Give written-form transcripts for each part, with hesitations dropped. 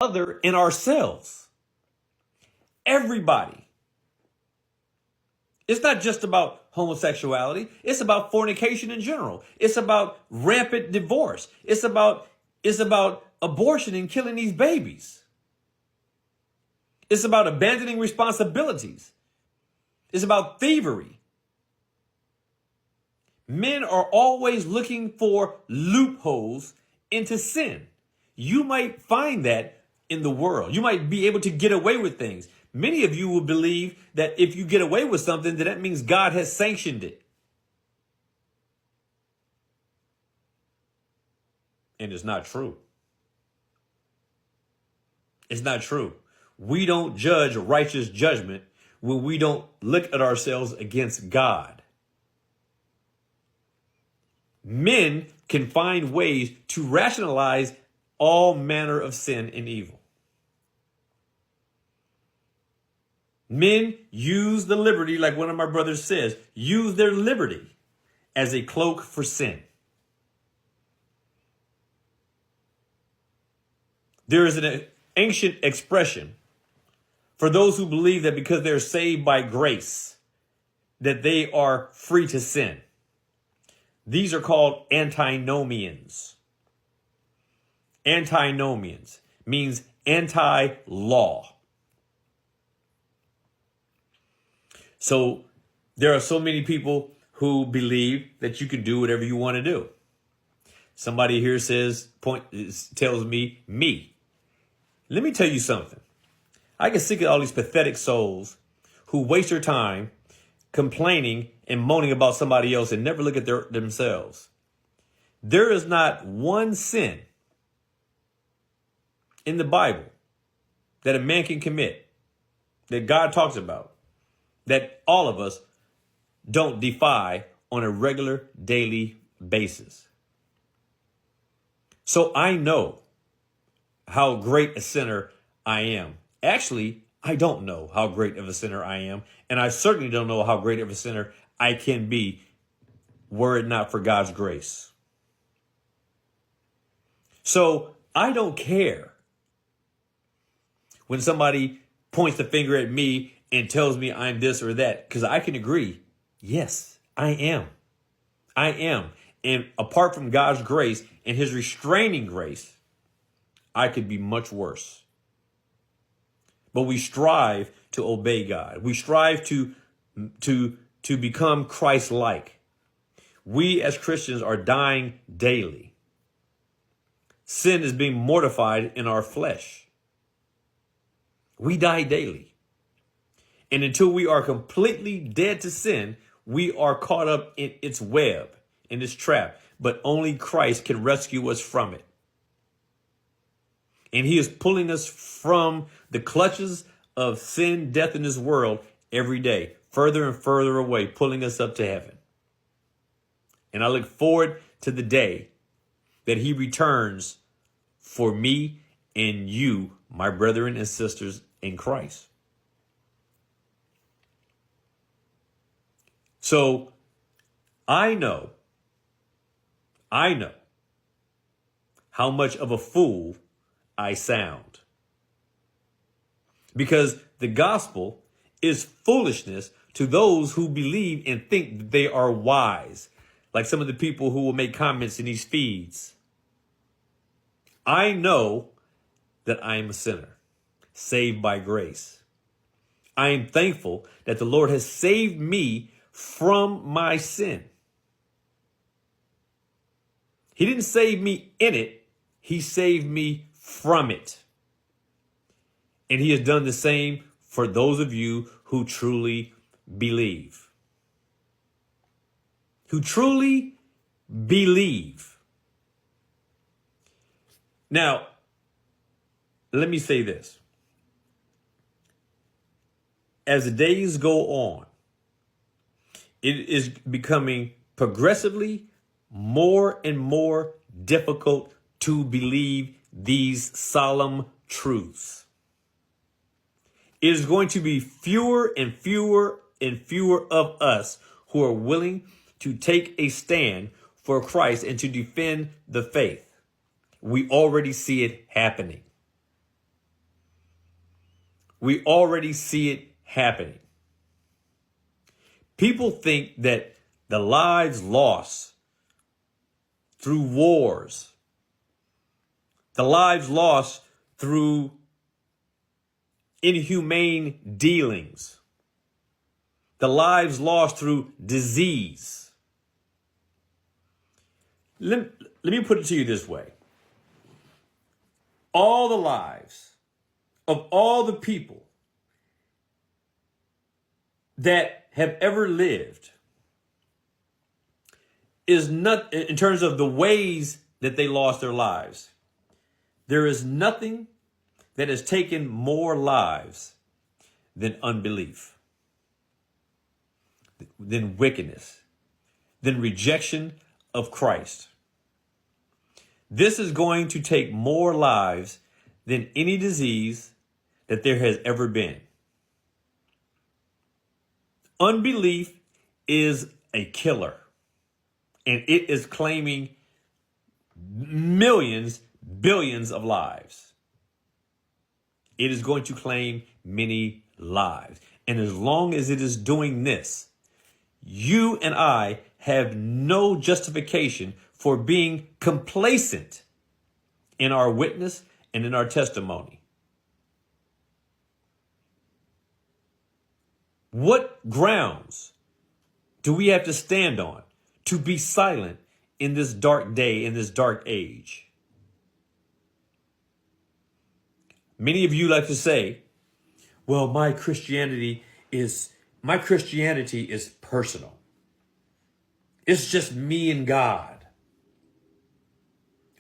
other and ourselves. Everybody. It's not just about homosexuality. It's about fornication in general. It's about rampant divorce. It's about abortion and killing these babies. It's about abandoning responsibilities. It's about thievery. Men are always looking for loopholes into sin. You might find that in the world. You might be able to get away with things. Many of you will believe that if you get away with something, then that means God has sanctioned it. And it's not true. It's not true. We don't judge righteous judgment when we don't look at ourselves against God. Men can find ways to rationalize all manner of sin and evil. Men use the liberty, like one of my brothers says, use their liberty as a cloak for sin. There is an ancient expression for those who believe that because they're saved by grace, that they are free to sin. These are called antinomians. Antinomians means anti-law. So there are so many people who believe that you can do whatever you want to do. Somebody here tells me. Let me tell you something. I get sick of all these pathetic souls who waste their time complaining and moaning about somebody else and never look at themselves. There is not one sin in the Bible that a man can commit that God talks about that all of us don't defy on a regular daily basis. So I know how great a sinner I am. Actually, I don't know how great of a sinner I am. And I certainly don't know how great of a sinner I can be were it not for God's grace. So I don't care when somebody points the finger at me and tells me I'm this or that, because I can agree. Yes, I am. I am. And apart from God's grace and his restraining grace, I could be much worse. But we strive to obey God. We strive to become Christ-like. We as Christians are dying daily. Sin is being mortified in our flesh. We die daily. And until we are completely dead to sin, we are caught up in its web, in its trap. But only Christ can rescue us from it. And he is pulling us from the clutches of sin, death in this world every day, further and further away, pulling us up to heaven. And I look forward to the day that he returns for me and you, my brethren and sisters in Christ. So I know how much of a fool I sound. Because the gospel is foolishness to those who believe and think that they are wise. Like some of the people who will make comments in these feeds. I know that I am a sinner, saved by grace. I am thankful that the Lord has saved me from my sin. He didn't save me in it. He saved me from it. And he has done the same for those of you who truly believe. Who truly believe. Now, let me say this. As the days go on, it is becoming progressively more and more difficult to believe these solemn truths. It is going to be fewer and fewer and fewer of us who are willing to take a stand for Christ and to defend the faith. We already see it happening. We already see it happening. People think that the lives lost through wars, the lives lost through inhumane dealings, the lives lost through disease. Let me put it to you this way. All the lives of all the people that have ever lived is not, in terms of the ways that they lost their lives, there is nothing that has taken more lives than unbelief, than wickedness, than rejection of Christ. This is going to take more lives than any disease that there has ever been. Unbelief is a killer, and it is claiming millions, billions of lives. It is going to claim many lives. And as long as it is doing this, you and I have no justification for being complacent in our witness and in our testimony. What grounds do we have to stand on to be silent in this dark day, in this dark age? Many of you like to say, well, my Christianity is personal. It's just me and God.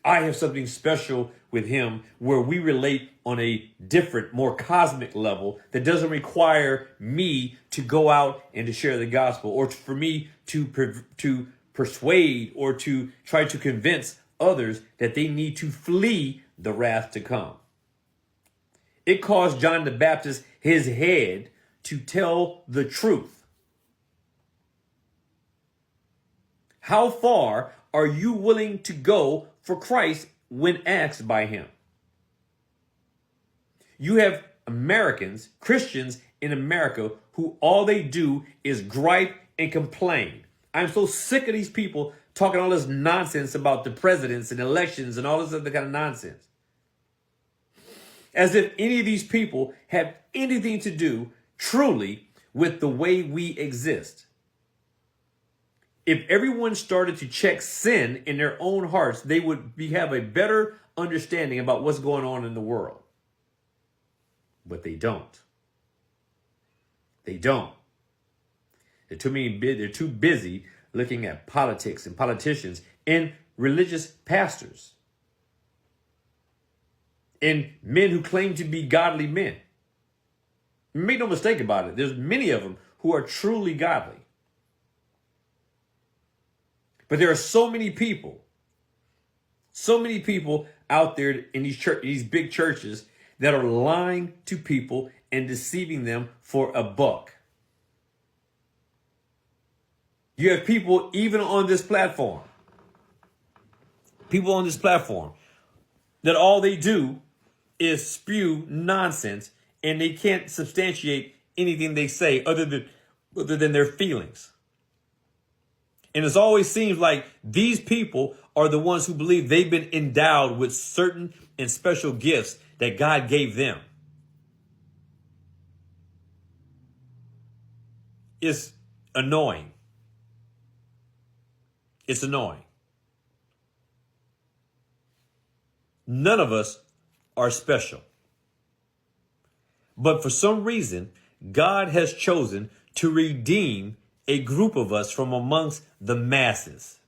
I have something special with him where we relate on a different, more cosmic level that doesn't require me to go out and to share the gospel, or for me to persuade or to try to convince others that they need to flee the wrath to come. It caused John the Baptist his head to tell the truth. How far are you willing to go for Christ when asked by him? You have Americans, Christians in America, who all they do is gripe and complain. I'm so sick of these people talking all this nonsense about the presidents and elections and all this other kind of nonsense. As if any of these people have anything to do truly with the way we exist. If everyone started to check sin in their own hearts, they would have a better understanding about what's going on in the world. But they don't. They don't. They're too busy looking at politics and politicians and religious pastors and men who claim to be godly men. Make no mistake about it. There's many of them who are truly godly. But there are so many people out there in these big churches that are lying to people and deceiving them for a buck. You have people even on this platform, that all they do is spew nonsense, and they can't substantiate anything they say other than their feelings. And it always seems like these people are the ones who believe they've been endowed with certain and special gifts that God gave them. It's annoying. It's annoying. None of us are special. But for some reason, God has chosen to redeem a group of us from amongst the masses.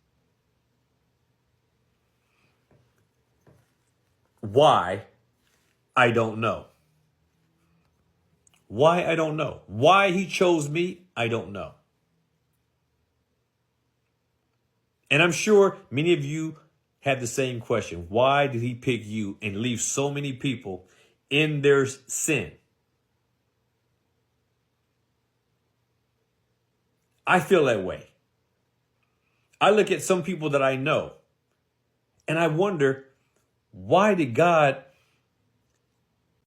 Why? I don't know. Why? I don't know. Why he chose me? I don't know. And I'm sure many of you have the same question. Why did he pick you and leave so many people in their sin? I feel that way. I look at some people that I know and I wonder, why did God